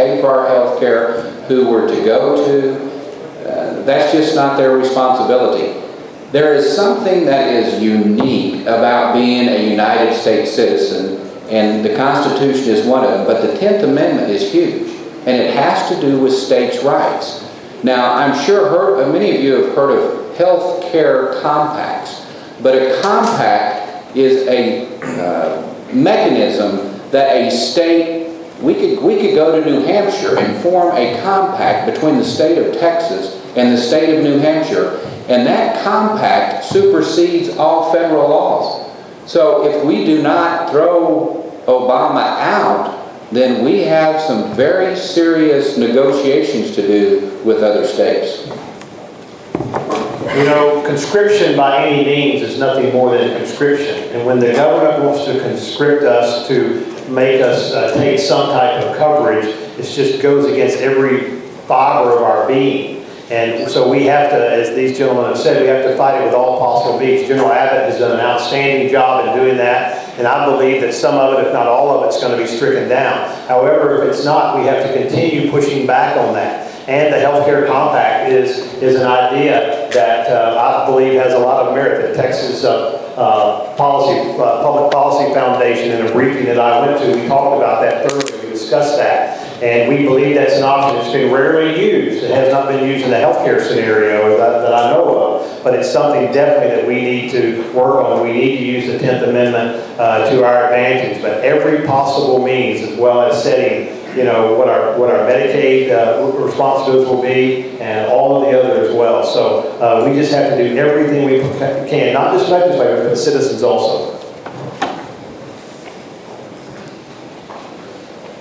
pay for our health care, who we're to go to. That's just not their responsibility. There is something that is unique about being a United States citizen, and the Constitution is one of them, but the 10th Amendment is huge, and it has to do with states' rights. Now, I'm sure many of you have heard of health care compacts, but a compact is a mechanism that a state, we could go to New Hampshire and form a compact between the state of Texas and the state of New Hampshire, and that compact supersedes all federal laws. So if we do not throw Obama out, then we have some very serious negotiations to do with other states. You know, conscription by any means is nothing more than conscription. And when the government wants to conscript us to make us take some type of coverage, it just goes against every fiber of our being. And so we have to, as these gentlemen have said, we have to fight it with all possible means. General Abbott has done an outstanding job in doing that, and I believe that some of it, if not all of it, is going to be stricken down. However, if it's not, we have to continue pushing back on that. And the Healthcare Compact is an idea that I believe has a lot of merit. The Texas Public Policy Foundation, in a briefing that I went to, we talked about that thoroughly. We discussed that. And we believe that's an option that's been rarely used. It has not been used in the healthcare scenario that I know of. But it's something definitely that we need to work on. We need to use the 10th Amendment to our advantage. But every possible means, as well as setting, you know, what our Medicaid responsibilities will be, and all of the others as well. So we just have to do everything we can, not just legislators, but citizens also.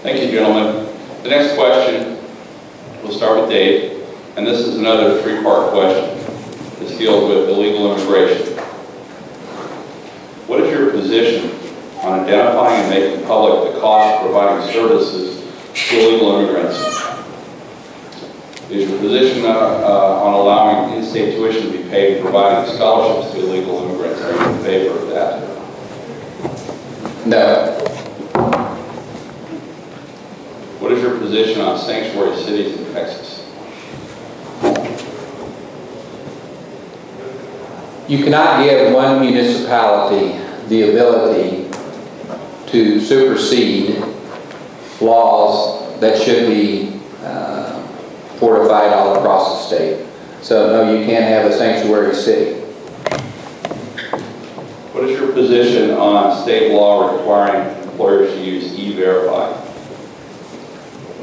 Thank you, gentlemen. The next question, we'll start with Dave, and this is another three-part question. This deals with illegal immigration. What is your position on identifying and making public the cost of providing services to illegal immigrants? Is your position on allowing in-state tuition to be paid and providing scholarships to illegal immigrants? Are you in favor of that? No. What is your position on sanctuary cities in Texas? You cannot give one municipality the ability to supersede laws that should be fortified all across the state. So no, you can't have a sanctuary city. What is your position on state law requiring employers to use E-Verify?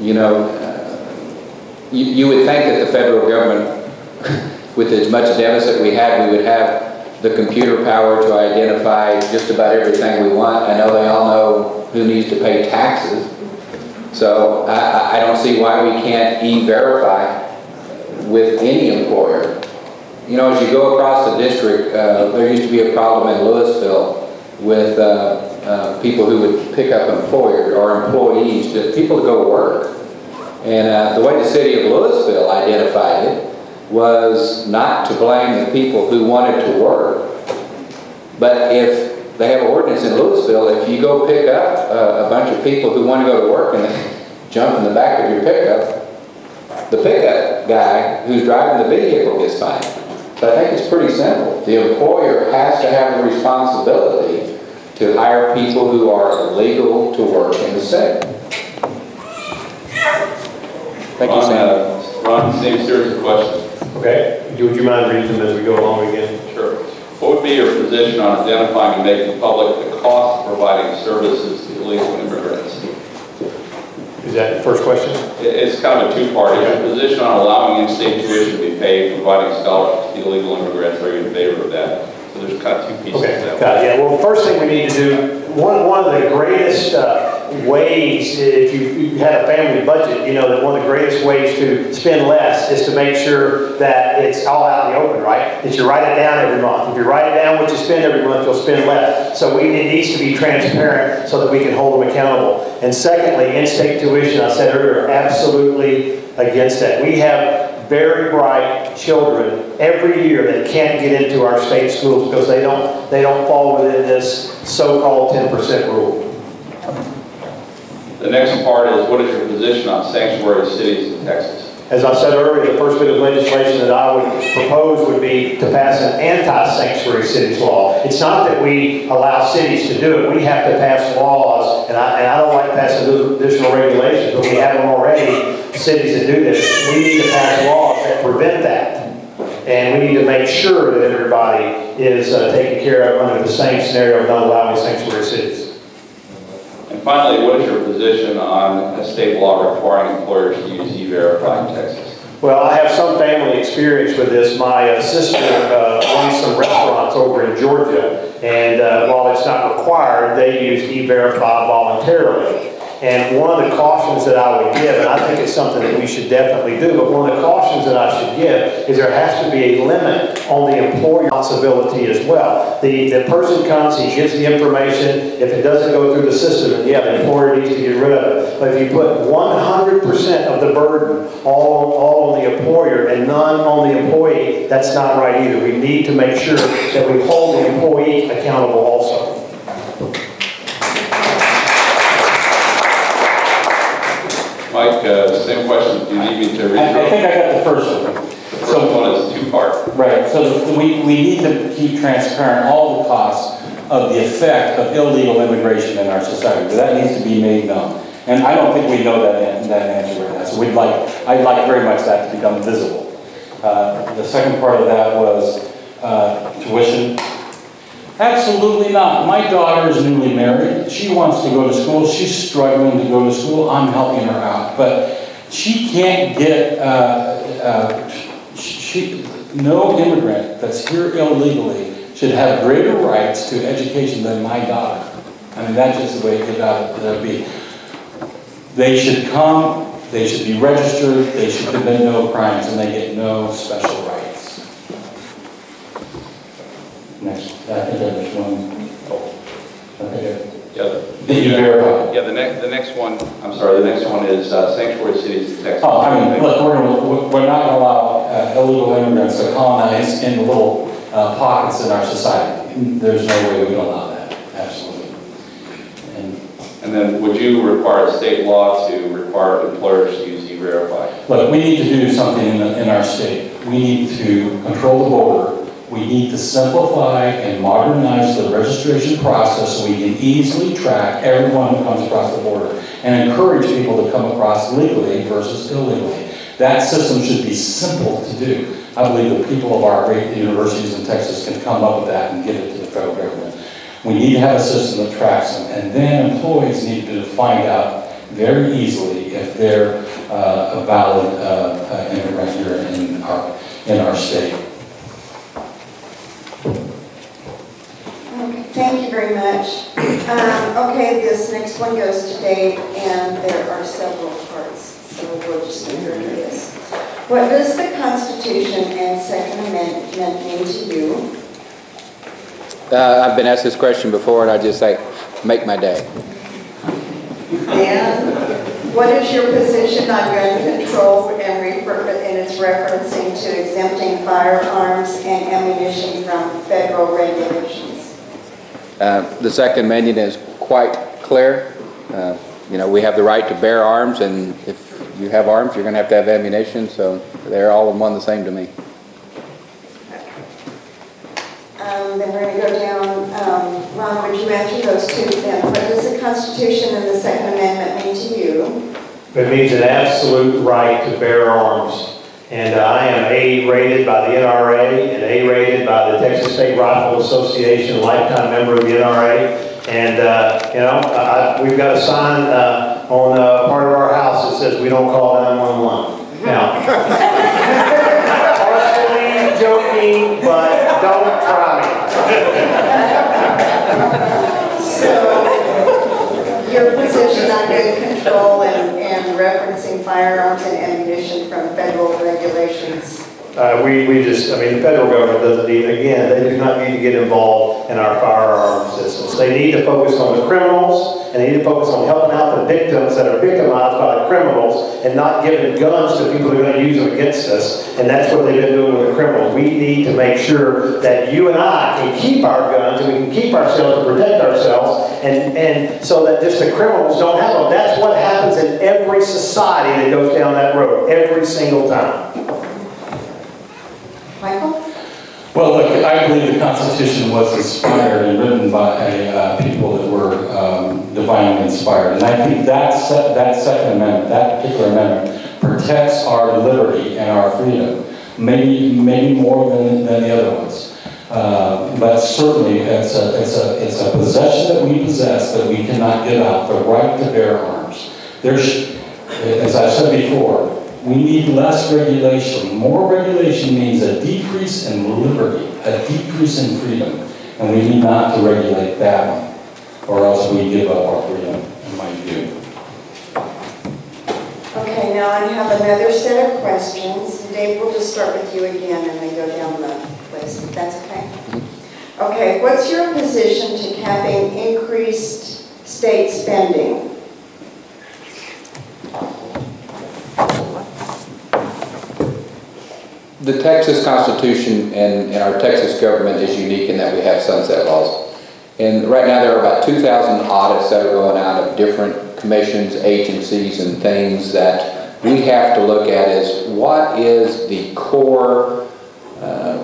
You know, you would think that the federal government, with as much deficit we have, we would have the computer power to identify just about everything we want. I know they all know who needs to pay taxes. So I don't see why we can't E-Verify with any employer. You know, as you go across the district, there used to be a problem in Louisville with people who would pick up employers or employees, people to go to work. And the way the city of Louisville identified it was not to blame the people who wanted to work. But if they have an ordinance in Louisville, if you go pick up a bunch of people who want to go to work and they jump in the back of your pickup, the pickup guy who's driving the vehicle gets fined. So I think it's pretty simple. The employer has to have the responsibility to hire people who are legal to work in the state. Thank you, Sam. Ron, same series of questions. Okay. Would you mind reading them as we go along again? Sure. What would be your position on identifying and making public the cost of providing services to illegal immigrants? Is that the first question? It's kind of a two-part. Is your position on allowing in-state tuition to be paid, providing scholarships to illegal immigrants? Are you in favor of that? So there's kind of two pieces okay. to that. Got it. Yeah. Well, the first thing we need to do, one of the greatest ways, if you had a family budget, you know that one of the greatest ways to spend less is to make sure that it's all out in the open, right? That you write it down every month. If you write it down what you spend every month, you'll spend less. So it needs to be transparent so that we can hold them accountable. And secondly, in-state tuition, I said earlier, absolutely against that. We have very bright children every year that can't get into our state schools because they don't fall within this so-called 10% rule. The next part is, what is your position on sanctuary cities in Texas? As I said earlier, the first bit of legislation that I would propose would be to pass an anti-sanctuary cities law. It's not that we allow cities to do it. We have to pass laws, and I don't like passing additional regulations, but we have them already, cities that do this. We need to pass laws that prevent that. And we need to make sure that everybody is taken care of under the same scenario of not allowing sanctuary cities. And finally, what is your position on a state law requiring employers to use E-Verify in Texas? Well, I have some family experience with this. My sister runs some restaurants over in Georgia, and while it's not required, they use E-Verify voluntarily. And one of the cautions that I would give, and I think it's something that we should definitely do, but one of the cautions that I should give is there has to be a limit on the employer responsibility as well. The person comes, he gives the information. If it doesn't go through the system, then yeah, the employer needs to get rid of it. But if you put 100% of the burden all on the employer and none on the employee, that's not right either. We need to make sure that we hold the employee accountable also. Mike, same question. Do you need me to read I think I got the first one. The first one is two-part. Right, so we need to keep transparent all the costs of the effect of illegal immigration in our society. That needs to be made known. And I don't think we know that answer right now. So I'd like very much that to become visible. The second part of that was tuition. Absolutely not. My daughter is newly married. She wants to go to school. She's struggling to go to school. I'm helping her out. But she can't get, no immigrant that's here illegally should have greater rights to education than my daughter. I mean, that's just the way it ought to be. They should come, they should be registered, they should commit no crimes, and they get no special rights. Next, I think there's one. Okay. Yeah, the next one. I'm sorry. The next one is sanctuary cities in Texas. Oh, I mean, look, we're not going to allow illegal immigrants to colonize in the little pockets in our society. There's no way we will allow that. Absolutely. And then, would you require a state law to require employers to use E-Verify? Look, we need to do something in our state. We need to control the border. We need to simplify and modernize the registration process so we can easily track everyone who comes across the border and encourage people to come across legally versus illegally. That system should be simple to do. I believe the people of our great universities in Texas can come up with that and get it to the federal government. We need to have a system that tracks them, and then employees need to find out very easily if they're a valid immigrant here in our state. Okay, thank you very much. Okay, this next one goes to Dave, and there are several parts, so we'll just go through this. What does the Constitution and Second Amendment mean to you? I've been asked this question before, and I just say, make my day. And what is your position on gun control and its referencing to exempting firearms and ammunition from federal regulations? The Second Amendment is quite clear. You know, we have the right to bear arms, and if you have arms, you're going to have ammunition, so they're all one the same to me. Then we're going to go down. Ron, would you answer those two then? What does the Constitution and the Second Amendment mean to you? It means an absolute right to bear arms. And I am A-rated by the NRA and A-rated by the Texas State Rifle Association, lifetime member of the NRA. And, you know, we've got a sign on part of our house that says we don't call 911. Now, partially joking, but don't try. So, your position on gun control and referencing firearms and ammunition from federal regulations We just, I mean, the federal government doesn't need, again, they do not need to get involved in our firearm systems. They need to focus on the criminals, and they need to focus on helping out the victims that are victimized by the criminals, and not giving guns to people who are going to use them against us. And that's what they've been doing with the criminals. We need to make sure that you and I can keep our guns, and we can keep ourselves to protect ourselves, and so that just the criminals don't have them. That's what happens in every society that goes down that road, every single time. Michael? Well, look, I believe the Constitution was inspired and written by people that were divinely inspired. And I think that Second Amendment, that particular amendment, protects our liberty and our freedom, maybe more than the other ones. But certainly, it's a possession that we possess that we cannot give out, the right to bear arms. There's, as I said before, we need less regulation. More regulation means a decrease in liberty, a decrease in freedom, and we need not to regulate that one, or else we give up our freedom, in my view. Okay, now I have another set of questions. Dave, we'll just start with you again and then go down the list, if that's okay? Okay, what's your position to capping increased state spending? The Texas Constitution and our Texas government is unique in that we have sunset laws. And right now there are about 2,000 audits that are going out of different commissions, agencies, and things that we have to look at as what is the core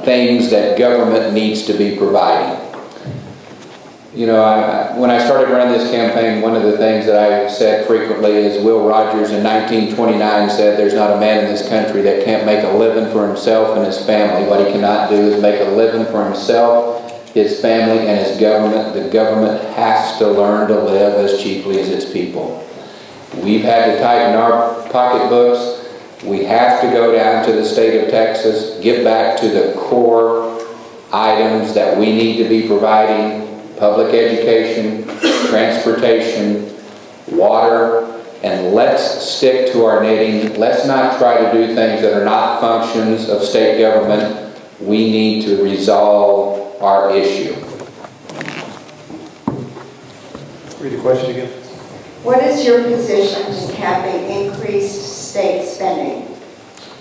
things that government needs to be providing. You know, when I started running this campaign, one of the things that I said frequently is Will Rogers in 1929 said, "There's not a man in this country that can't make a living for himself and his family. What he cannot do is make a living for himself, his family, and his government. The government has to learn to live as cheaply as its people." We've had to tighten our pocketbooks. We have to go down to the state of Texas, get back to the core items that we need to be providing: public education, transportation, water, and let's stick to our knitting. Let's not try to do things that are not functions of state government. We need to resolve our issue. Read the question again. What is your position to capping increased state spending?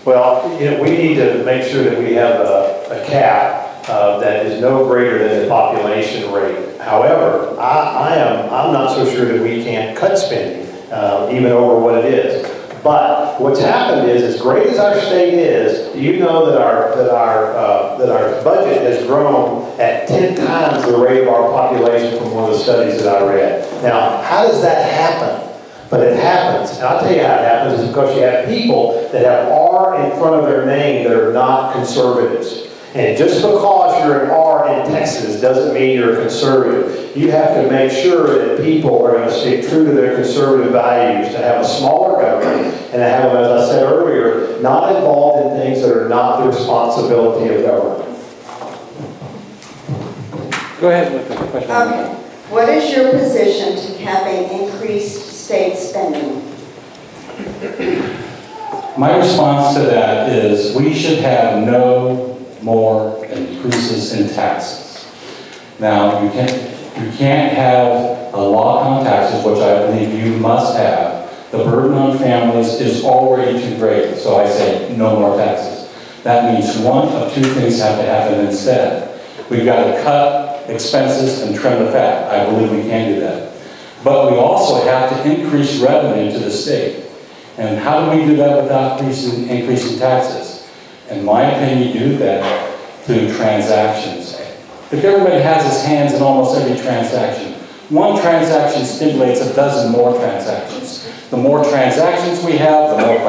Well, you know, we need to make sure that we have a cap that is no greater than the population rate. However, I'm not so sure that we can't cut spending, even over what it is. But what's happened is, as great as our state is, you know that our budget has grown at 10 times the rate of our population from one of the studies that I read. Now, how does that happen? But it happens, and I'll tell you how it happens is because you have people that have R in front of their name that are not conservatives. And just because you're an R in Texas doesn't mean you're a conservative. You have to make sure that people are going to stick true to their conservative values, to have a smaller government, and to have them, as I said earlier, not involved in things that are not the responsibility of government. Go ahead with the question. Okay. What is your position to capping increased state spending? My response to that is we should have no more increases in taxes. Now, you can't have a lock on taxes, which I believe you must have. The burden on families is already too great, so I say no more taxes. That means one of two things have to happen instead. We've got to cut expenses and trim the fat. I believe we can do that. But we also have to increase revenue to the state. And how do we do that without increasing taxes? In my opinion, you do that through transactions. The government has its hands in almost every transaction. One transaction stimulates a dozen more transactions. The more transactions we have, the more